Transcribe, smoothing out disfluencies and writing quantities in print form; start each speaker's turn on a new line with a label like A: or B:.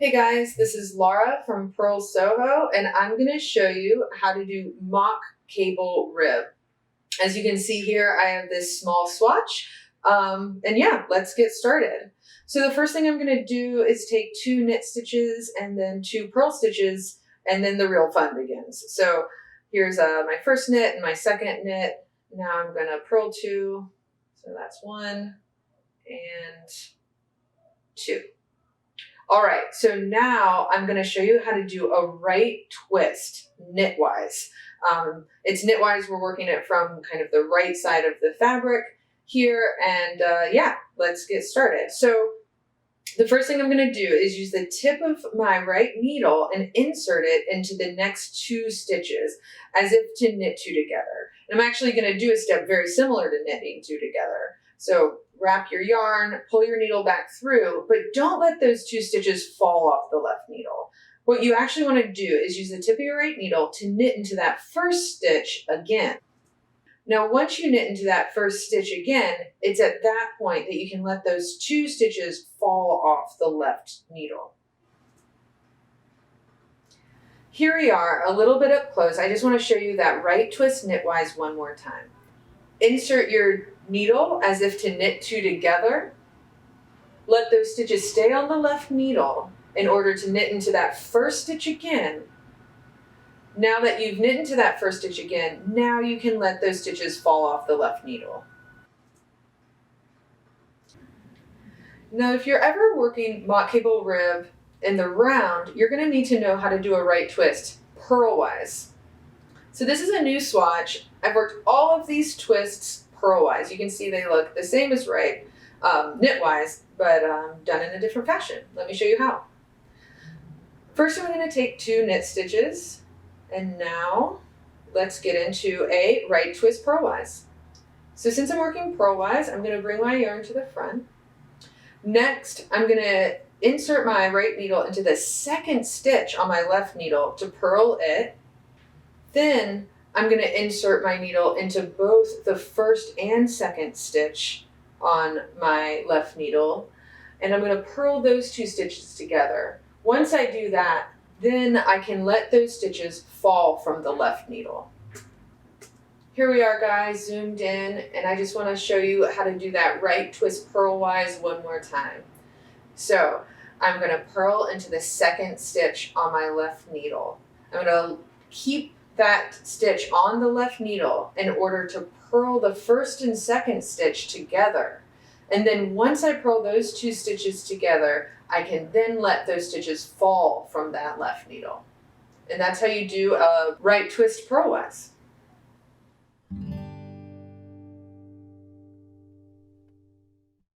A: Hey guys, this is Laura from Purl Soho, and I'm going to show you how to do mock cable rib. As you can see here, I have this small swatch, and yeah, let's get started. So the first thing I'm going to do is take 2 knit stitches and then 2 purl stitches, and then the real fun begins. So here's my first knit and my second knit. Now I'm going to purl 2, so that's 1 and 2. All right, so now I'm going to show you how to do a right twist knitwise. It's knitwise, we're working it from kind of the right side of the fabric here, and yeah, let's get started. So the first thing I'm going to do is use the tip of my right needle and insert it into the next 2 stitches as if to knit 2 together. And I'm actually going to do a step very similar to knitting 2 together. So wrap your yarn, pull your needle back through, but don't let those 2 stitches fall off the left needle. What you actually want to do is use the tip of your right needle to knit into that first stitch again. Now, once you knit into that first stitch again, it's at that point that you can let those 2 stitches fall off the left needle. Here we are, a little bit up close. I just want to show you that right twist knitwise one more time. Insert your needle as if to knit 2 together. Let those stitches stay on the left needle in order to knit into that first stitch again. Now that you've knit into that first stitch again, now you can let those stitches fall off the left needle. Now, if you're ever working mock cable rib in the round, you're going to need to know how to do a right twist purlwise. So this is a new swatch. I've worked all of these twists purlwise. You can see they look the same as right, knitwise, but done in a different fashion. Let me show you how. First, I'm going to take 2 knit stitches, and now let's get into a right twist purlwise. So since I'm working purlwise, I'm going to bring my yarn to the front. Next, I'm going to insert my right needle into the second stitch on my left needle to purl it. Then I'm going to insert my needle into both the first and second stitch on my left needle, and I'm going to purl those 2 stitches together. Once I do that, then I can let those stitches fall from the left needle. Here we are, guys, zoomed in, and I just want to show you how to do that right twist purlwise one more time. So I'm going to purl into the second stitch on my left needle. I'm going to keep that stitch on the left needle in order to purl the first and second stitch together. And then once I purl those 2 stitches together, I can then let those stitches fall from that left needle. And that's how you do a right twist purlwise.